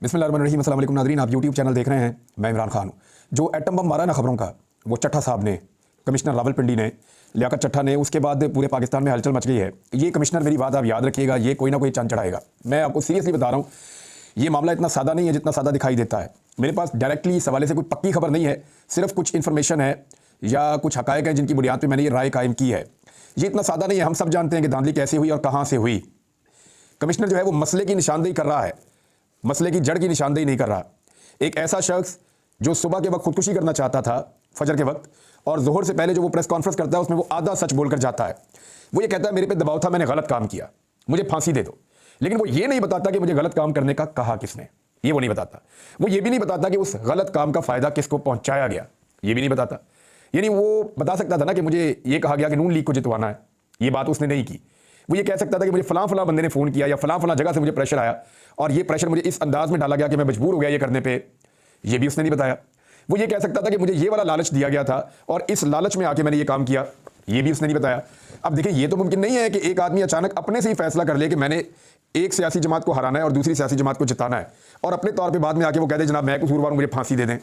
बिस्मिल्लाहिर्रहमानिर्रहीम। अस्सलाम वालेकुम नाज़रीन, आप यूट्यूब चैनल देख रहे हैं। मैं इमरान खान हूँ। जो एटम बम मारा ना खबरों का, वो चट्ठा साहब ने, कमिश्नर रावलपिंडी ने, लियाकत चट्ठा ने, उसके बाद पूरे पाकिस्तान में हलचल मच गई है। ये कमिश्नर, मेरी बात आप याद रखिएगा, ये कोई ना कोई चंद चढ़ाएगा। मैं आपको सीरियसली बता रहा हूँ, ये मामला इतना सादा नहीं है जितना सादा दिखाई देता है। मेरे पास डायरेक्टली इस हवाले से कोई पक्की खबर नहीं है, सिर्फ कुछ इन्फॉर्मेशन है या कुछ हकायक हैं जिनकी बुनियाद पर मैंने ये राय कायम की है। ये इतना सादा नहीं है। हम सब जानते हैं कि धांधली कैसे हुई और कहाँ से हुई। कमिश्नर जो है वो मसले की निशानदेही कर रहा है, मसले की जड़ की निशानदेही नहीं कर रहा। एक ऐसा शख्स जो सुबह के वक्त खुदकुशी करना चाहता था, फजर के वक्त, और जोहर से पहले जो वो प्रेस कॉन्फ्रेंस करता है उसमें वो आधा सच बोलकर जाता है। वो ये कहता है मेरे पे दबाव था, मैंने गलत काम किया, मुझे फांसी दे दो। लेकिन वो ये नहीं बताता कि मुझे गलत काम करने का कहा किसने, ये वो नहीं बताता। वो ये भी नहीं बताता कि उस गलत काम का फायदा किसको पहुंचाया गया, ये भी नहीं बताता। यानी वो बता सकता था ना कि मुझे ये कहा गया कि नून लीग को जितवाना है, ये बात उसने नहीं की। वो ये कह सकता था कि मुझे फलां फलां बंदे ने फ़ोन किया या फलां फलां जगह से मुझे प्रेशर आया और ये प्रेशर मुझे इस अंदाज में डाला गया कि मैं मजबूर हो गया ये करने पे, ये भी उसने नहीं बताया। वो ये कह सकता था कि मुझे ये वाला लालच दिया गया था और इस लालच में आके मैंने ये काम किया, ये भी उसने नहीं बताया। अब देखिए, ये तो मुमकिन नहीं है कि एक आदमी अचानक अपने से ही फैसला कर ले कि मैंने एक सियासी जमात को हराना है और दूसरी सियासी जमात को जिताना है, और अपने तौर पर बाद में आके वो कह दे जनाब मैं कसूरवार हूं, मुझे फांसी दे दें,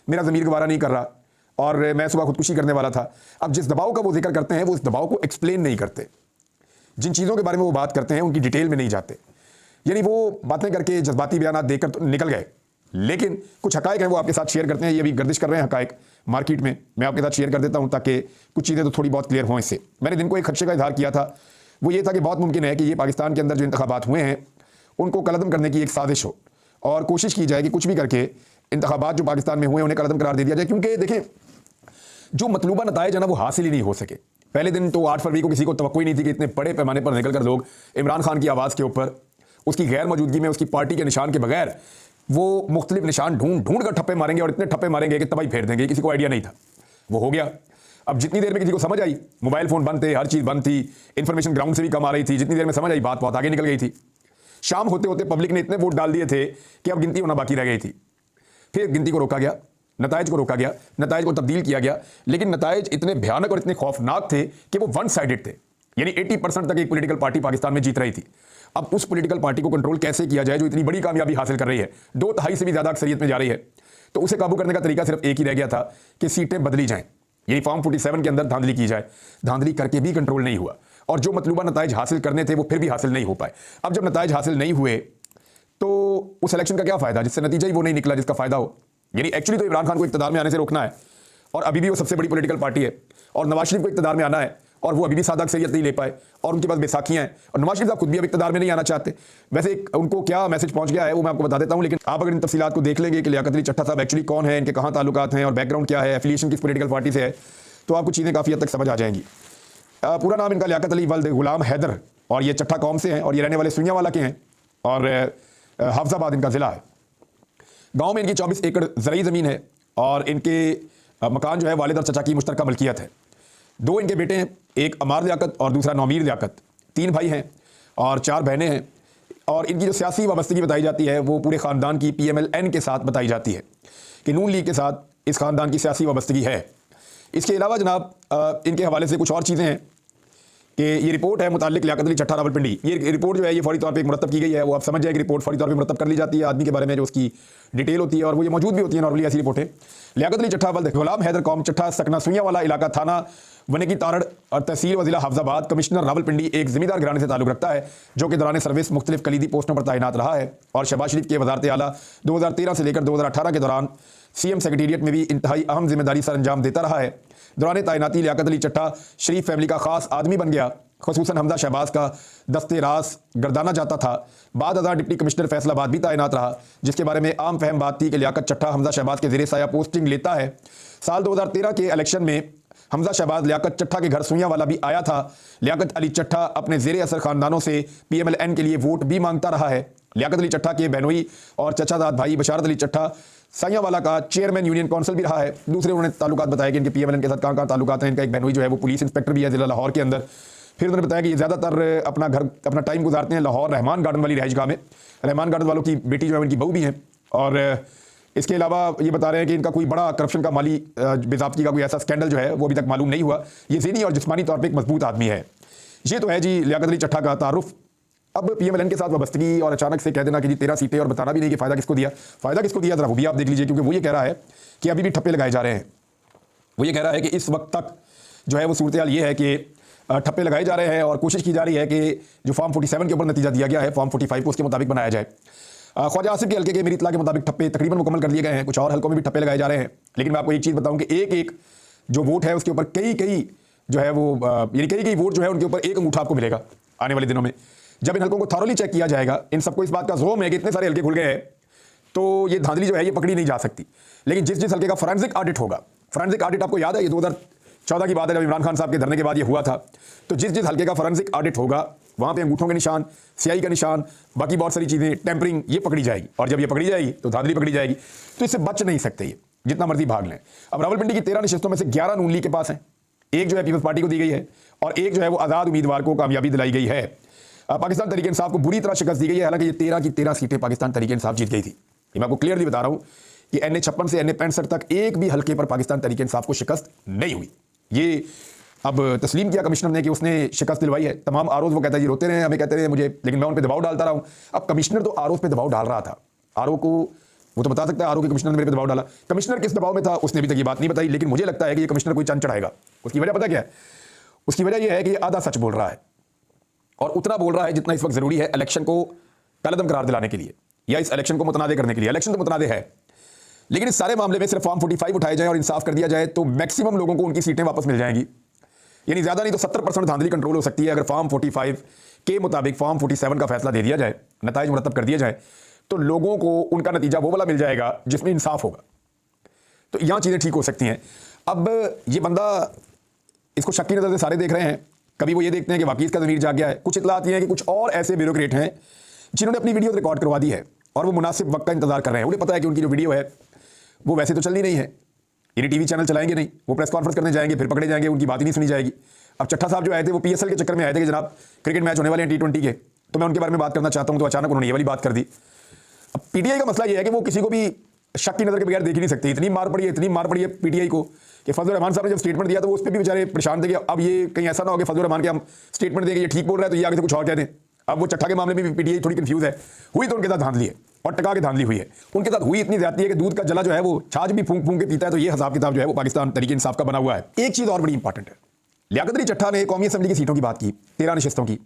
मेरा ज़मीर गवारा नहीं कर रहा और मैं सुबह खुदकुशी करने वाला था। अब जिस दबाव का वो जिक्र करते हैं, वो उस दबाव को एक्सप्लेन नहीं करते। जिन चीज़ों के बारे में वो बात करते हैं उनकी डिटेल में नहीं जाते। यानी वो बातें करके जज्बाती बयान देकर तो निकल गए, लेकिन कुछ हकायक हैं वो आपके साथ शेयर करते हैं। ये भी गर्दिश कर रहे हैं हकायक मार्केट में, मैं आपके साथ शेयर कर देता हूं ताकि कुछ चीज़ें तो थोड़ी बहुत क्लियर हों इससे। मैंने दिन को एक खदशे का इजहार किया था, वो ये था कि बहुत मुमकिन है कि ये पाकिस्तान के अंदर जो इंतखाबात हुए हैं उनको कलअदम करने की एक साजिश हो और कोशिश की जाए कि कुछ भी करके इंतखाबात जो पाकिस्तान में हुए उन्हें कलअदम करार दे दिया जाए। क्योंकि देखें, जो मतलूबा नताइज है ना वो हासिल ही नहीं हो सके। पहले दिन तो 8 फरवरी को किसी को तवक्को ही नहीं थी कि इतने बड़े पैमाने पर निकलकर लोग इमरान खान की आवाज़ के ऊपर, उसकी गैर मौजूदगी में, उसकी पार्टी के निशान के बगैर वो मुख्तलिफ निशान ढूंढ ढूंढ कर ठप्पे मारेंगे और इतने ठप्पे मारेंगे कि तबाही फेर देंगे। किसी को आइडिया नहीं था, वो हो गया। अब जितनी देर में किसी को समझ आई, मोबाइल फ़ोन बंद थे, हर चीज़ बंद थी, इन्फॉर्मेशन ग्राउंड से भी कम आ रही थी, जितनी देर में समझ आई बात बहुत आगे निकल गई थी। शाम होते होते पब्लिक ने इतने वोट डाल दिए थे कि अब गिनती होना बाकी रह गई थी। फिर गिनती को रोका गया, नताइज को रोका गया, नताइज को तब्दील किया गया, लेकिन नताइज इतने भयानक और इतने खौफनाक थे कि वो वन साइडेड थे। यानी 80% तक एक पॉलिटिकल पार्टी पाकिस्तान में जीत रही थी। अब उस पॉलिटिकल पार्टी को कंट्रोल कैसे किया जाए जो इतनी बड़ी कामयाबी हासिल कर रही है, 2/3 से भी ज़्यादा अक्सरियत में जा रही है, तो उसे काबू करने का तरीका सिर्फ एक ही रह गया था कि सीटें बदली जाएं, यानी फॉर्म 47 के अंदर धांधली की जाए। धांधली करके भी कंट्रोल नहीं हुआ और जो मतलूबा नताइज हासिल करने थे वो फिर भी हासिल नहीं हो पाए। अब जब नताइज हासिल नहीं हुए तो उस इलेक्शन का क्या फ़ायदा जिससे नतीजा ही वो नहीं निकला जिसका फ़ायदा हो। यानी एक्चुअली तो इमरान खान को इक़्तिदार में आने से रोकना है और अभी भी वो सबसे बड़ी पॉलिटिकल पार्टी है, और नवाज शरीफ को इक़्तिदार में आना है और वो अभी भी सादा अक्सरियत नहीं ले पाए और उनके पास बैसाखियाँ हैं और नवाज शरीफ साहब खुद भी अब इक़्तिदार में नहीं आना चाहते। वैसे उनको क्या मैसेज पहुंच गया है वो मैं आपको बता देता हूं, लेकिन आप अगर इन तफसीलात को देख लेंगे कि लियाकत अली चट्ठा साहब एक्चुअली कौन है, इनके कहाँ ताल्लुकात हैं और बैकग्राउंड क्या है, एफिलिएशन किस पॉलिटिकल पार्टी से है, तो आपको चीज़ें काफ़ी हद तक समझ आ जाएंगी। पूरा नाम इनका लियाकत अली वल्द गुलाम हैदर, और ये चट्ठा कौम से हैं और ये रहने वाले सुइयांवाला के हैं और हाफजाबाद इनका ज़िला है। गाँव में इनकी 24 एकड़ ज़रई ज़मीन है और इनके मकान जो है वालिद और चचा की मुश्तरका मलकियत है। 2 इनके बेटे हैं, एक अमार लियाकत और दूसरा नौमीर लियाकत। 3 भाई हैं और 4 बहनें हैं। और इनकी जो सियासी वाबस्तगी बताई जाती है वो पूरे ख़ानदान की PMLN के साथ बताई जाती है कि नून लीग के साथ इस ख़ानदान की सियासी वाबस्तगी है। इसके अलावा जनाब इनके हवाले से कुछ और चीज़ें हैं कि ये रिपोर्ट है मुताल्लिक लियाकत अली चट्ठा रावलपिंडी। ये रिपोर्ट जो है ये फौरी तौर पे एक मुरतब की गई है, वो आप समझ जाए कि रिपोर्ट फौरी तौर पे मुरतब कर ली जाती है आदमी के बारे में जो उसकी डिटेल होती है और वो ये मौजूद भी होती है नॉर्मली ऐसी रिपोर्टें। लियाकत अली चट्ठा वल्द गुलाम हैदर कौम चट्ठा सकना सुइयांवाला इलाका थाना वने की तारड़ और तहसील व जिला हाफजाबाद। कमिश्नर रावलपिंडी एक ज़मींदार घराने से ताल्लुक़ रखता है जो कि दौरान सर्विस मुख्तलिफ कलीदी पोस्टों पर तैनात रहा है और शहबाज शरीफ के वज़ारत आला 2013 से लेकर 2018 के दौरान CM सेक्रेटेरिएट में भी इंतहाई अहम जिम्मेदारी सर अंजाम देता रहा है। दौरान तैनाती लियाकत अली चट्ठा शरीफ फैमिली का ख़ास आदमी बन गया, ख़ुसूसन हमजा शहबाज का दस्ते रास गर्दाना जाता था। बाद अज़ां डिप्टी कमिश्नर फैसलाबाद भी तैनात रहा, जिसके बारे में आम फहम बात थी कि लियाकत चट्ठा हमजा शहबाज के ज़ेरे साया पोस्टिंग लेता है। साल 2013 के इलेक्शन में हमजा शहबाज लियाकत चट्ठा के घर सुइयांवाला भी आया था। लियाकत अली चट्ठा अपने ज़ेरे असर ख़ानदानों से PMLN के लिए वोट भी मांगता रहा है। लियाकत अली चट्ठा के बहनोई और चचाजाद भाई बशारत अली चट्ठा साइयांवाला का चेयरमैन यूनियन काउंसिल भी रहा है। दूसरे उन्होंने ताल्लुकात बताया कि इनके PMLN के साथ कहाँ कहाँ ताल्लुकात हैं। इनका एक बहनोई जो है वो पुलिस इंस्पेक्टर भी है ज़िला लाहौर के अंदर। फिर उन्होंने बताया कि ये ज़्यादातर अपना टाइम गुजारते हैं लाहौर रहमान गार्डन वाली रहायशगाह में। रहमान गार्डन वालों की बेटी जो है उनकी बहू भी हैं। और इसके अलावा ये बता रहे हैं कि इनका कोई बड़ा करप्शन का माली बेज़ाब्ती का कोई ऐसा स्कैंडल जो है वो अभी तक मालूम नहीं हुआ। ये ज़हनी और जिस्मानी तौर पर एक मजबूत आदमी है। ये तो है जी लियाकत अली चट्ठा का तारुफ। अब पीएमएलएन के साथ वाबस्तगी और अचानक से कह देना कि जी 13 सीटें और बताना भी नहीं कि फ़ायदा किसको दिया, फ़ायदा किसको दिया जरा वो भी आप देख लीजिए, क्योंकि वो ये कह रहा है कि अभी भी ठप्पे लगाए जा रहे हैं। वो ये कह रहा है कि इस वक्त तक जो है वो सूरत हाल ये है कि ठप्पे लगाए जा रहे हैं और कोशिश की जा रही है कि जो फॉर्म 47 के ऊपर नतीजा दिया गया है फॉर्म 45 को उसके मुताबिक बनाया जाए। ख्वाजा आसिफ के हल्के के मेरी इत्तला के मुताबिक ठप्पे तकरीबन मुकम्मल कर दिए गए हैं, कुछ और हल्कों में भी ठप्पे लगाए जा रहे हैं। लेकिन मैं आपको एक चीज़ बताऊं कि एक एक जो वोट है उसके ऊपर कई जो है वो यानी कई वोट जो है उनके ऊपर एक अंगूठा आपको मिलेगा आने वाले दिनों में। जब इन हल्कों को थॉरली चेक किया जाएगा, इन सबको इस बात का ज़ोम है कि इतने सारे हल्के खुल गए हैं तो ये धांधली जो है ये पकड़ी नहीं जा सकती। लेकिन जिस हल्के का फॉरेंसिक ऑडिट होगा, फॉरेंसिक ऑडिट आपको याद है ये 2014 की बात है जब इमरान खान साहब के धरने के बाद ये हुआ था, तो जिस हल्के का फॉरेंसिक ऑडिट होगा वहाँ पे अंगूठों के निशान, स्याही का निशान, बाकी बहुत सारी चीज़ें, टेम्परिंग, ये पकड़ी जाएगी। और जब ये पकड़ी जाएगी तो धांधली पकड़ी जाएगी, तो इससे बच नहीं सकते ये, जितना मर्जी भाग लें। अब रावलपिंडी की 13 नशिस्तों में से 11 नून लीग के पास हैं, एक जो है पीपल्स पार्टी को दी गई है और एक जो है वो आज़ाद उम्मीदवार को कामयाबी दिलाई गई है। पाकिस्तान तहरीक इंसाफ को बुरी तरह शिकस्त दी गई है। हालांकि ये 13 की 13 सीटें पाकिस्तान तहरीक इंसाफ जीत गई थी। ये मैं आपको क्लियरली बता रहा हूँ कि NA56 से NA65 तक एक भी हल्के पर पाकिस्तान तहरीक इंसाफ को शिकस्त नहीं हुई। ये अब तस्लीम किया कमिश्नर ने कि उसने शिकस्त दिलवाई है। तमाम आरोप वो कहता है जी रोते रहे, हमें कहते रहे मुझे, लेकिन मैं उन पर दबाव डालता रहा हूँ। अब कमिश्नर तो आरोप पे दबाव डाल रहा था, आरोप को वो तो बता सकता है आरोप के कमिश्नर ने मेरे पे दबाव डाला। कमिश्नर किस दबाव में था उसने अभी तक ये बात नहीं बताई, लेकिन मुझे लगता है कि ये कमिश्नर कोई चंद चढ़ाएगा। उसकी वजह पता क्या है? उसकी वजह यह है कि ये आधा सच बोल रहा है और उतना बोल रहा है जितना इस वक्त जरूरी है इलेक्शन को कलदम करार दिलाने के लिए या इस इलेक्शन को मुतनादे करने के लिए। इलेक्शन तो मुतनादे है, लेकिन इस सारे मामले में सिर्फ फॉर्म 45 उठाए जाए और इंसाफ कर दिया जाए तो मैक्सिमम लोगों को उनकी सीटें वापस मिल जाएंगी। यानी ज़्यादा नहीं तो 70% धांधली कंट्रोल हो सकती है अगर फॉर्म 45 के मुताबिक फॉर्म 47 का फैसला दे दिया जाए, नताइज मुरतब कर दिया जाए, तो लोगों को उनका नतीजा वो वाला मिल जाएगा जिसमें इंसाफ होगा। तो यहाँ चीज़ें ठीक हो सकती हैं। अब ये बंदा इसको शक की नज़र से सारे देख रहे हैं, कभी वो ये देखते हैं कि वाकई इसका ज़मीर जाग गया है। कुछ इतलात ये हैं कि कुछ और ऐसे ब्यूरोक्रेट हैं जिन्होंने अपनी वीडियो रिकॉर्ड करवा दी है और वो मुनासिब वक्त का इंतजार कर रहे हैं। उन्हें पता है कि उनकी जो वीडियो है वो वैसे तो चलनी नहीं है, यानी टीवी चैनल चलाएंगे नहीं, वो प्रेस कॉन्फ्रेंस करने जाएंगे फिर पकड़े जाएंगे, उनकी बात ही नहीं सुनी जाएगी। अब चट्टा साहब जो आए थे वो PSL के चक्कर में आए थे कि जनाब क्रिकेट मैच होने वाले हैं T20 के, तो मैं उनके बारे में बात करना चाहता हूं, तो अचानक उन्होंने ये वाली बात कर दी। अब PTI का मसला ये है कि वो किसी को भी शक की नज़र के बगैर देख ही नहीं सकती। इतनी मार पड़ी है PTI को कि फजल रहमान साहब ने जब स्टेटमेंट दिया तो वो उस पर भी बेचारे परेशान थे कि अब ये कहीं ऐसा ना हो कि फजल रहमान के हम स्टेटमेंट देंगे ये ठीक बोल रहा है तो ये आगे से कुछ और कह दें। अब वो चट्टा के मामले में भी PTI थोड़ी कंफ्यूज है, हुई तो उनके साथ धांधली है और टका के धांधली हुई है। उनके साथ हुई इतनी ज्यादा है कि दूध का जला जो है वो छाछ भी फूंक फूंक के पीता है। तो ये हिसाब किताब जो है वो पाकिस्तान तहरीक इंसाफ का बना हुआ है। एक चीज़ और बड़ी इंपॉर्टेंट है, लियाकत अली चट्टा ने कौमी असम्बली की सीटों की बात की 13 नशिस्तों की,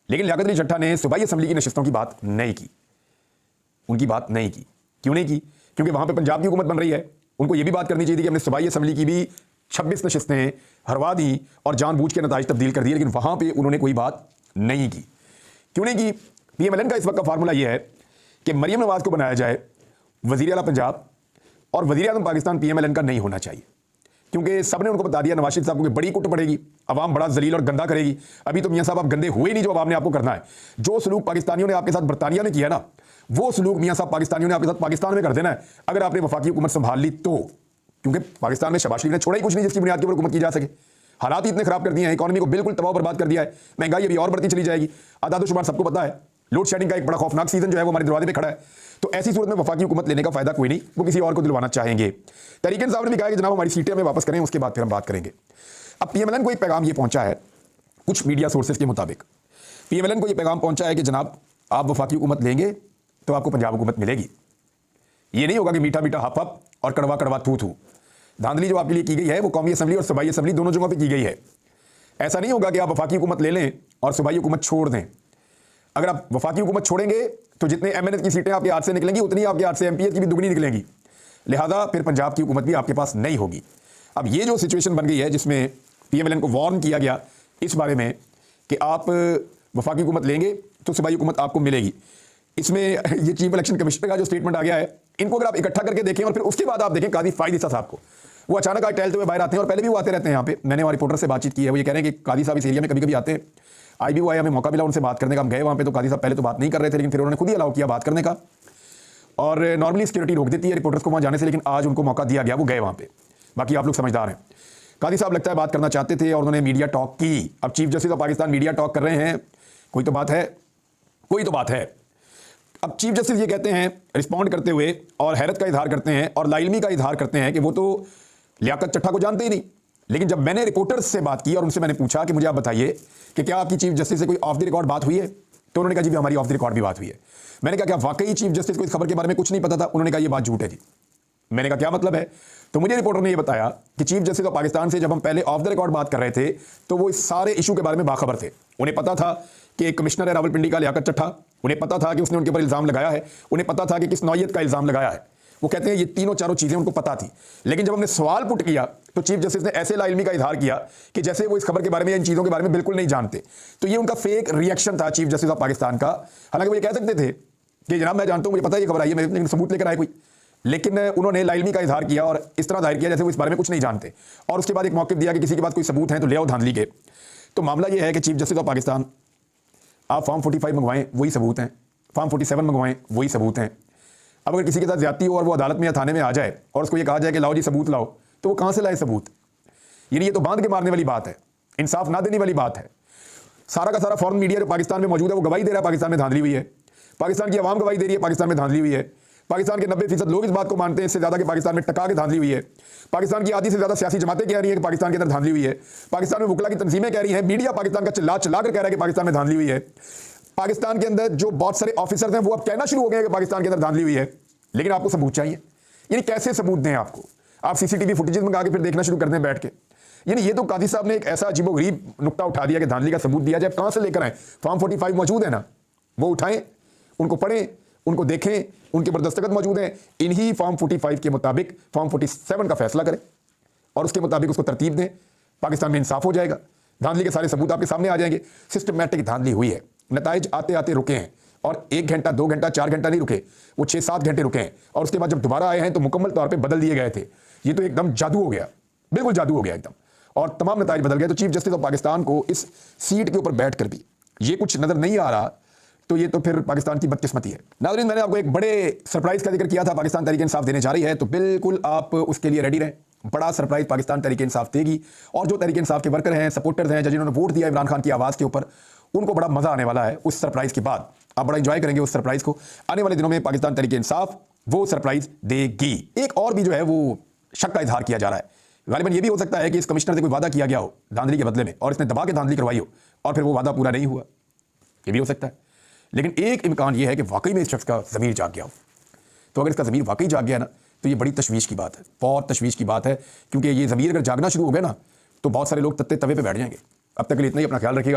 लेकिन लियाकत अली चट्टा ने सूबाई असम्बली की नशिस्तों की बात नहीं की, उनकी बात नहीं की। क्यों नहीं की? क्योंकि वहां पे पंजाब की हुकूमत बन रही है, उनको ये भी बात करनी चाहिए थी कि हमने सूबाई असम्बली की भी 26 नशिस्तें हरवा दी और जानबूझ के नताइज तब्दील कर दिए, लेकिन वहां पर उन्होंने कोई बात नहीं की। क्यों नहीं की? PMLN का इस वक्त का फार्मूला यह है कि मरियम नवाज को बनाया जाए वज़ीर आला पंजाब और वज़ीर आज़म पाकिस्तान PMLN का नहीं होना चाहिए, क्योंकि सबने उनको बता दिया नवाज शरीफ साहब को बड़ी कुट पड़ेगी, अवाम बड़ा जलील और गंदा करेगी। अभी तो मियां साहब आप गंदे हुए नहीं जो अवाम ने आपको करना है। जो सलूक पाकिस्तानियों ने आपके साथ बरतानिया में किया ना, वो सलूक मियां साहब पाकिस्तानियों ने आपके साथ पाकिस्तान में कर देना है अगर आपने वफाकी हुकूमत संभाल ली तो। क्योंकि पाकिस्तान में शहबाज शरीफ ने छोड़ा ही कुछ नहीं जिसकी बुनियाद के ऊपर हुकूमत की जा सके। हालात ही इतने खराब कर दिए हैं, इकॉनमी को बिल्कुल तबाह बर्बाद कर दिया है, महंगाई अभी और बढ़ती चली जाएगी। आदाद-ओ-शुमार सबको पता है, लोड शेडिंग का एक बड़ा खौफनाक सीजन जो है वो हमारे दरवाजे पे खड़ा है। तो ऐसी सूरत में वफाकी हुकूमत लेने का फायदा कोई नहीं, वो किसी और को दिलवाना चाहेंगे। तहरीक इंसाफ ने भी कहा कि जनाब हमारी सीटें हमें वापस करें, उसके बाद फिर हम बात करेंगे। अब PMLN को एक पैगाम ये पहुंचा है, कुछ मीडिया सोर्सेज के मुताबिक PMLN को ये पैगाम पहुंचा है कि जनाब आप वफाकी हुकूमत लेंगे तो आपको पंजाब हुकूमत मिलेगी। ये नहीं होगा कि मीठा मीठा हप हप और कड़वा कड़वा थू थू। धांधली जो आपके लिए की गई है वो कौमी असम्बली और सूबाई असम्बली दोनों जगहों पर की गई है। ऐसा नहीं होगा कि आप वफाकी हुकूमत ले लें और सूबाई हुकूमत छोड़ दें। अगर आप वफाकी हुकूमत छोड़ेंगे तो जितने MNS की सीटें आपके हाथ से निकलेंगी उतनी आपके हाथ से MPS की भी दुगनी निकलेंगी, लिहाजा फिर पंजाब की हुकूमत भी आपके पास नहीं होगी। अब ये जो सिचुएशन बन गई है जिसमें PMLN को वार्न किया गया इस बारे में कि आप वफाकी हुकूमत लेंगे तो सूबाई हुकूमत आपको मिलेगी, इसमें ये चीफ इलेक्शन कमिश्नर का जो स्टेटमेंट आ गया है, इनको अगर आप इकट्ठा करके देखें और फिर उसके बाद आप देखें काजी फायद ईसा साहब को, वो अचानक आज टहलते हुए बाहर आते हैं और पहले भी वो आते रहते हैं यहाँ पे। मैंने हमारे रिपोर्टर से बातचीत की है, वो ये कह रहे हैं कि काजी साहब इस एरिया में कभी कभी आते हैं। आज भी वो आए, हमें मौका मिला उनसे बात करने का, हम गए वहाँ पे तो काजी साहब पहले तो बात नहीं कर रहे थे, लेकिन फिर उन्होंने खुद ही अलाउ किया बात करने का। और नॉर्मली सिक्योरिटी रोक देती है रिपोर्टर्स को वहाँ जाने से, लेकिन आज उनको मौका दिया गया, वो गए वहाँ पे। बाकी आप लोग समझदार हैं। काजी साहब लगता है बात करना चाहते थे और उन्होंने मीडिया टॉक की। अब chief justice of Pakistan media talk कर रहे हैं, कोई तो बात है, कोई तो बात है। अब चीफ जस्टिस ये कहते हैं रिस्पॉन्ड करते हुए और हैरत का इजहार करते हैं और लाइलमी का इजहार करते हैं कि वो तो लियाकत चट्टा को जानते ही नहीं। लेकिन जब मैंने रिपोर्टर्स से बात की और उनसे मैंने पूछा कि मुझे आप बताइए कि क्या आपकी चीफ जस्टिस से कोई ऑफ द रिकॉर्ड बात हुई है, तो उन्होंने कहा जी हमारी ऑफ द रिकॉर्ड भी बात हुई है। मैंने कहा क्या वाकई चीफ जस्टिस को इस खबर के बारे में कुछ नहीं पता था? उन्होंने कहा ये बात झूठ है जी। मैंने कहा क्या मतलब है? तो मुझे रिपोर्टर ने ये बताया कि चीफ जस्टिस ऑफ पाकिस्तान से जब हम पहले ऑफ द रिकॉर्ड बात कर रहे थे तो वो इस सारे इशू के बारे में बाखबर थे। उन्हें पता था कि एक कमिश्नर है रावलपिंडी का लियाकत चट्ठा, उन्हें पता था कि उसने उनके ऊपर इल्जाम लगाया है, उन्हें पता था कि किस नौयत का इल्जाम लगाया है। वो कहते हैं ये तीनों चारों चीजें उनको पता थी, लेकिन जब हमने सवाल पुट किया तो चीफ जस्टिस ने ऐसे लाइल्मी का इजहार किया कि जैसे वो इस खबर के बारे में, इन चीजों के बारे में बिल्कुल नहीं जानते। तो ये उनका फेक रिएक्शन था चीफ जस्टिस ऑफ पाकिस्तान का। हालांकि वो ये कह सकते थे कि जनाब मैं जानता हूं, मुझे पता है ये खबर आई है, लेकिन सबूत लेकर आए कोई। लेकिन उन्होंने लाइल्मी का इजहार किया और इस तरह जाहिर किया जैसे वो इस बारे में कुछ नहीं जानते, और उसके बाद एक मौक़िफ़ दिया कि किसी के पास कोई सबूत है तो ले आओ धांधली के। तो मामला ये है कि चीफ जस्टिस ऑफ पाकिस्तान, आप फॉर्म 45 मंगवाएं वही सबूत हैं, फॉर्म 47 मंगवाएं वही सबूत हैं। अब अगर किसी के साथ ज्यादती हो और वो अदालत में या थाने में आ जाए और उसको ये कहा जाए कि लाओ जी सबूत लाओ, तो वो कहाँ से लाए सबूत? यानी ये तो बांध के मारने वाली बात है, इंसाफ ना देने वाली बात है। सारा का सारा फॉरेन मीडिया जो पाकिस्तान में मौजूद है वो गवाही दे रहा है पाकिस्तान में धांधली हुई है, पाकिस्तान की आवाम गवाही दे रही है पाकिस्तान में धांधली हुई है, पाकिस्तान के 90% लोग इस बात को मानते हैं इससे ज्यादा कि पाकिस्तान में टका के धांधली हुई है, पाकिस्तान की आधी से ज्यादा सियासी जमातें कह रही हैं कि पाकिस्तान के अंदर धांधली हुई है, पाकिस्तान में वकला की तंजीमें कह रही हैं, मीडिया पाकिस्तान का चिल्ला चिल्ला कर कह रहा है कि पाकिस्तान में धांधली हुई है, पाकिस्तान के अंदर जो बहुत सारे ऑफिसर्स हैं वो अब कहना शुरू हो गए हैं कि पाकिस्तान के अंदर धांधली हुई है। लेकिन आपको सबूत चाहिए, यानी कैसे सबूत दें आपको? आप सीसीटीवी फुटेजेस मंगा के फिर देखना शुरू कर दें बैठ के। यानी ये तो काजी साहब ने एक ऐसा अजीबोगरीब नुक्ता उठा दिया कि धांधली का सबूत दिया जाए। कहां से लेकर आए? फॉर्म 45 मौजूद है ना, वो उठाएं, उनको पढ़ें, उनको देखें, उनके ऊपर दस्तखत मौजूद हैं। इन्हीं फॉर्म 45 के मुताबिक फॉर्म 47 का फैसला करें और उसके मुताबिक उसको तरतीब दें। पाकिस्तान में इंसाफ हो जाएगा, धांधली के सारे सबूत आपके सामने आ जाएंगे। सिस्टमैटिक धांधली हुई है, नताइज आते आते रुके हैं, और 1 घंटा 2 घंटा 4 घंटा नहीं रुके, वो 6-7 घंटे रुके हैं, और उसके बाद जब दोबारा आए हैं तो मुकम्मल तौर पे बदल दिए गए थे। ये तो एकदम जादू हो गया, बिल्कुल जादू हो गया एकदम, और तमाम नताइज बदल गए। तो चीफ जस्टिस ऑफ पाकिस्तान को इस सीट के ऊपर बैठकर भी ये कुछ नजर नहीं आ रहा, तो ये तो फिर पाकिस्तान की बदकिस्मती है। नाज़रीन, मैंने आपको एक बड़े सरप्राइज का जिक्र किया था, पाकिस्तान तहरीक इंसाफ देने जा रही है, तो बिल्कुल आप उसके लिए रेडी रहें। बड़ा सरप्राइज पाकिस्तान तहरीक इंसाफ देगी, और जो तहरीक इंसाफ के वर्कर हैं, सपोर्टर्स हैं, जिन्होंने वोट दिया इमरान खान की आवाज़ के ऊपर, उनको बड़ा मजा आने वाला है उस सरप्राइज के बाद। आप बड़ा एंजॉय करेंगे उस सरप्राइज को। आने वाले दिनों में पाकिस्तान तहरीक इंसाफ वो सरप्राइज देगी। एक और भी जो है वो शक का इजहार किया जा रहा है, गालिबन ये भी हो सकता है कि इस कमिश्नर से कोई वादा किया गया हो धांधली के बदले में, और इसने दबा के धांधली करवाई हो और फिर वो वादा पूरा नहीं हुआ, ये भी हो सकता है। लेकिन एक इम्कान ये है कि वाकई में इस शख्स का ज़मीर जाग गया हो। तो अगर इसका ज़मीर वाकई जाग गया ना, तो ये बड़ी तशवीश की बात है, बहुत तशवीश की बात है, क्योंकि ये ज़मीर अगर जागना शुरू हो गया ना तो बहुत सारे लोग तत्ते तवे पे बैठ जाएंगे। अब तक के लिए इतना ही, अपना ख्याल रखिएगा।